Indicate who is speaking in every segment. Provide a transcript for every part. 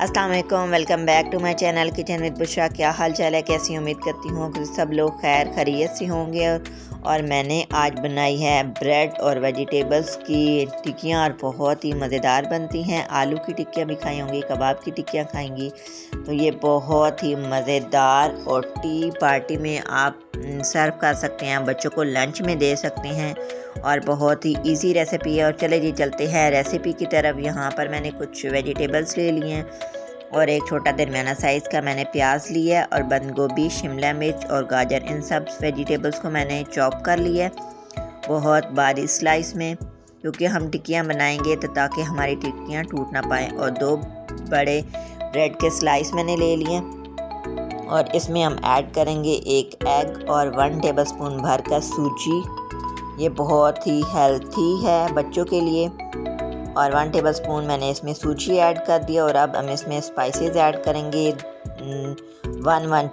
Speaker 1: अस्सलाम वालेकुम, welcome back to my channel kitchen with Bushra. क्या हाल चाल है, कैसी उम्मीद करती हूँ कि सब लोग खैर खैरियत से होंगे। और मैंने आज बनाई है ब्रेड और वेजिटेबल्स की टिक्कियाँ और बहुत ही मज़ेदार बनती हैं। आलू की टिक्कियाँ भी खाई होंगी, कबाब की टिक्कियाँ खाएंगी, तो ये बहुत ही मज़ेदार और टी पार्टी में आप सर्व कर सकते हैं, बच्चों को लंच में दे सकते हैं और बहुत ही इजी रेसिपी है। और चले जी चलते हैं रेसिपी की तरफ। यहाँ पर मैंने कुछ वेजिटेबल्स ले लिए हैं और एक छोटा दरमियाना साइज़ का मैंने प्याज लिया है और बंद गोभी, शिमला मिर्च और गाजर, इन सब वेजिटेबल्स को मैंने चॉप कर लिया है बहुत बारीक स्लाइस में, क्योंकि हम टिक्कियाँ बनाएंगे तो ताकि हमारी टिक्कियाँ टूट ना पाएँ। और 2 बड़े ब्रेड के स्लाइस मैंने ले लिए और इसमें हम ऐड करेंगे 1 एग और 1 टेबलस्पून भर का सूजी। ये बहुत ही हेल्थी है बच्चों के लिए। और 1 टेबलस्पून मैंने इसमें सूजी ऐड कर दिया। और अब हम इसमें स्पाइसेस ऐड करेंगे 1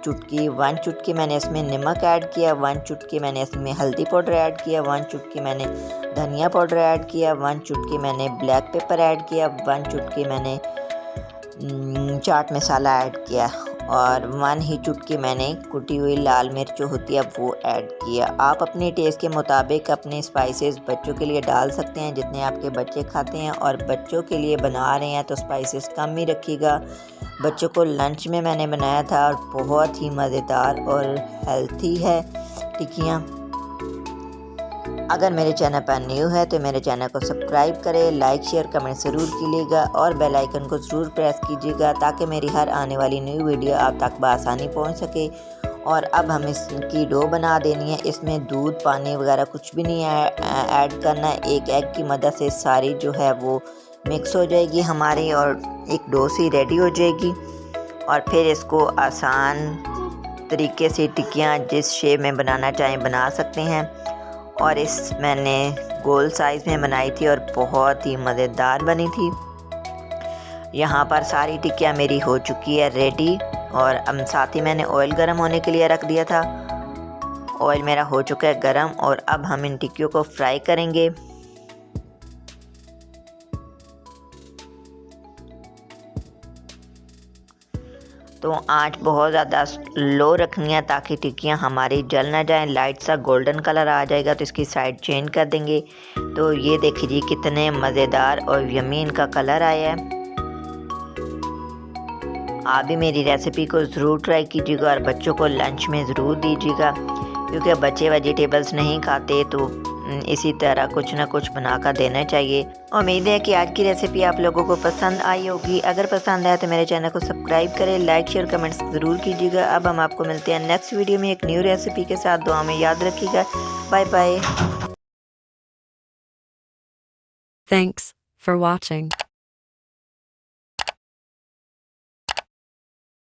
Speaker 1: चुटकी मैंने इसमें नमक ऐड किया, 1 चुटकी मैंने इसमें हल्दी पाउडर ऐड किया, 1 चुटकी मैंने धनिया पाउडर ऐड किया, 1 चुटकी मैंने ब्लैक पेपर ऐड किया, 1 चुटकी मैंने चाट मसाला ऐड किया और 1 ही चुटकी मैंने कुटी हुई लाल मिर्च जो होती है वो ऐड किया। आप अपने टेस्ट के मुताबिक अपने स्पाइसेस बच्चों के लिए डाल सकते हैं जितने आपके बच्चे खाते हैं। और बच्चों के लिए बना रहे हैं तो स्पाइसेस कम ही रखिएगा। बच्चों को लंच में मैंने बनाया था और बहुत ही मज़ेदार और हेल्थी है टिक्कियाँ। अगर मेरे चैनल पर न्यू है तो मेरे चैनल को सब्सक्राइब करें, लाइक शेयर कमेंट ज़रूर कीजिएगा और बेल आइकन को ज़रूर प्रेस कीजिएगा ताकि मेरी हर आने वाली न्यू वीडियो आप तक बआसानी पहुंच सके। और अब हम इसकी डो बना देनी है। इसमें दूध पानी वगैरह कुछ भी नहीं ऐड करना है। 1 एग की मदद से सारी जो है वो मिक्स हो जाएगी हमारी और एक डो सी रेडी हो जाएगी। और फिर इसको आसान तरीके से टिक्कियाँ जिस शेप में बनाना चाहें बना सकते हैं। और इस मैंने गोल साइज़ में बनाई थी और बहुत ही मज़ेदार बनी थी। यहाँ पर सारी टिक्कियाँ मेरी हो चुकी है रेडी। और साथ ही मैंने ऑयल गर्म होने के लिए रख दिया था। ऑयल मेरा हो चुका है गर्म और अब हम इन टिक्कियों को फ्राई करेंगे। तो आंच बहुत ज़्यादा लो रखनी है ताकि टिक्कियाँ हमारी जल ना जाएं। लाइट सा गोल्डन कलर आ जाएगा तो इसकी साइड चेंज कर देंगे। तो ये देखिए कितने मज़ेदार और यमी इनका कलर आया है। आप भी मेरी रेसिपी को ज़रूर ट्राई कीजिएगा और बच्चों को लंच में ज़रूर दीजिएगा, क्योंकि बच्चे वेजिटेबल्स नहीं खाते तो इसी तरह कुछ ना कुछ बनाकर देना चाहिए। उम्मीद है कि आज की रेसिपी आप लोगों को पसंद आई होगी। अगर पसंद आए तो मेरे चैनल को सब्सक्राइब करें, लाइक शेयर कमेंट्स ज़रूर कीजिएगा। अब हम आपको मिलते हैं नेक्स्ट वीडियो में एक न्यू रेसिपी के साथ। दुआ में याद रखिएगा। Bye bye.
Speaker 2: Thanks for watching.